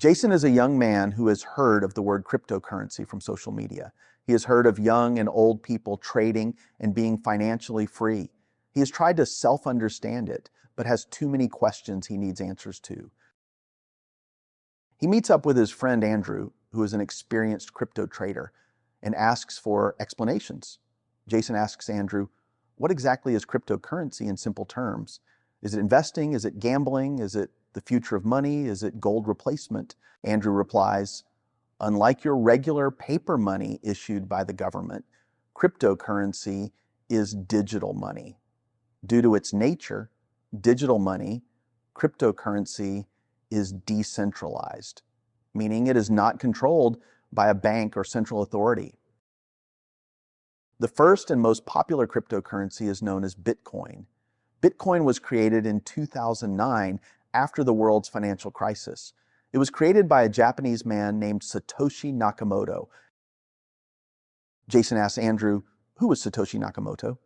Jason is a young man who has heard of the word cryptocurrency from social media. He has heard of young and old people trading and being financially free. He has tried to self-understand it, but has too many questions he needs answers to. He meets up with his friend Andrew, who is an experienced crypto trader, and asks for explanations. Jason asks Andrew, what exactly is cryptocurrency in simple terms? Is it investing? Is it gambling? Is it the future of money? Is it gold replacement? Andrew replies, unlike your regular paper money issued by the government, cryptocurrency is digital money. Due to its nature, digital money, cryptocurrency is decentralized, meaning it is not controlled by a bank or central authority. The first and most popular cryptocurrency is known as Bitcoin. Bitcoin was created in 2009 after the world's financial crisis. It was created by a Japanese man named Satoshi Nakamoto. Jason asked Andrew, who was Satoshi Nakamoto?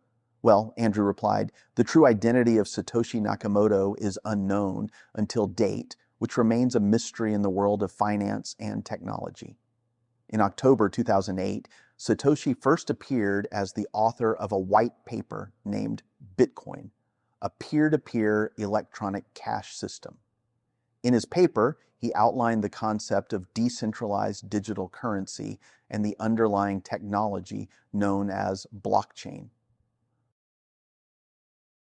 Well, Andrew replied, the true identity of Satoshi Nakamoto is unknown until date, which remains a mystery in the world of finance and technology. In October 2008, Satoshi first appeared as the author of a white paper named Bitcoin, a peer-to-peer electronic cash system. In his paper, he outlined the concept of decentralized digital currency and the underlying technology known as blockchain.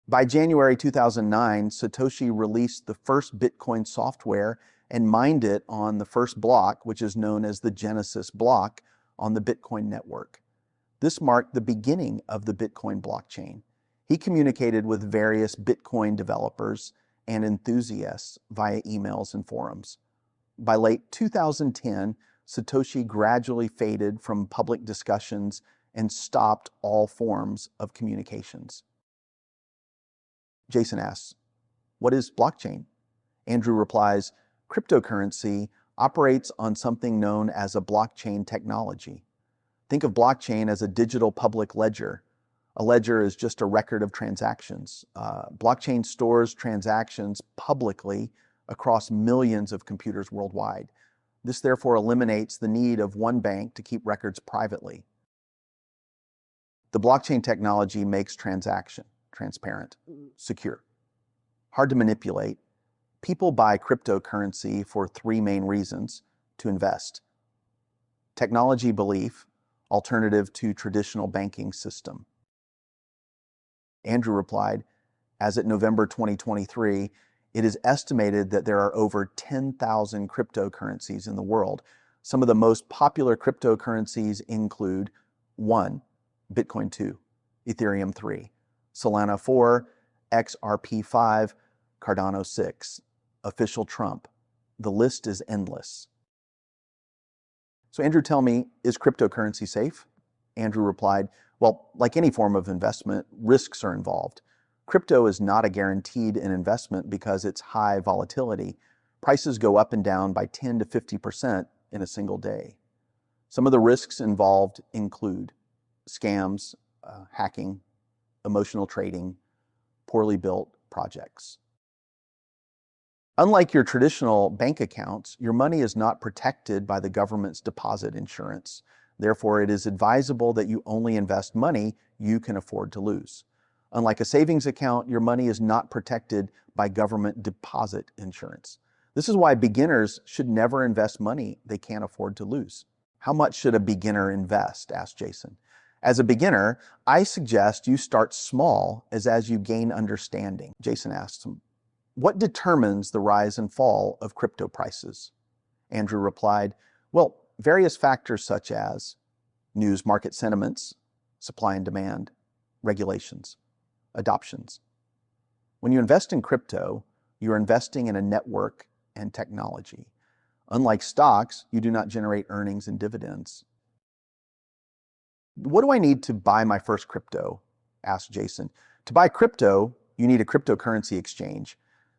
By January 2009, Satoshi released the first Bitcoin software and mined it on the first block, which is known as the Genesis block, on the Bitcoin network. This marked the beginning of the Bitcoin blockchain. He communicated with various Bitcoin developers and enthusiasts via emails and forums. By late 2010, Satoshi gradually faded from public discussions and stopped all forms of communications. Jason asks, what is blockchain? Andrew replies, cryptocurrency operates on something known as a blockchain technology. Think of blockchain as a digital public ledger. A ledger is just a record of transactions. Blockchain stores transactions publicly across millions of computers worldwide. This therefore eliminates the need of one bank to keep records privately. The blockchain technology makes transaction transparent, secure, hard to manipulate. People buy cryptocurrency for three main reasons: to invest, technology belief, alternative to traditional banking system. Andrew replied, as at November 2023, it is estimated that there are over 10,000 cryptocurrencies in the world. Some of the most popular cryptocurrencies include 1. Bitcoin 2, Ethereum 3, Solana 4, XRP 5, Cardano 6, official Trump. The list is endless. So Andrew, tell me, is cryptocurrency safe? Andrew replied, well, like any form of investment, risks are involved. Crypto is not a guaranteed investment because it's high volatility. Prices go up and down by 10 to 50% in a single day. Some of the risks involved include scams, hacking, emotional trading, poorly built projects. Unlike your traditional bank accounts, your money is not protected by the government's deposit insurance. Therefore, it is advisable that you only invest money you can afford to lose. Unlike a savings account, your money is not protected by government deposit insurance. This is why beginners should never invest money they can't afford to lose. How much should a beginner invest? Asked Jason. As a beginner, I suggest you start small as you gain understanding. Jason asked him, what determines the rise and fall of crypto prices? Andrew replied, well, various factors such as news market sentiments, supply and demand, regulations, adoptions. When you invest in crypto, you're investing in a network and technology. Unlike stocks, you do not generate earnings and dividends. What do I need to buy my first crypto? Asked Jason. To buy crypto, you need a cryptocurrency exchange.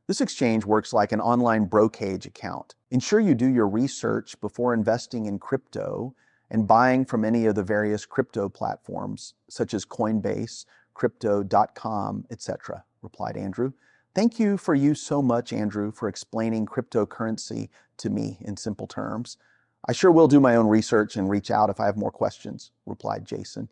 This exchange works like an online brokerage account. Ensure you do your research before investing in crypto and buying from any of the various crypto platforms, such as Coinbase, Crypto.com, etc., replied Andrew. Thank you so much, Andrew, for explaining cryptocurrency to me in simple terms. I sure will do my own research and reach out if I have more questions, replied Jason.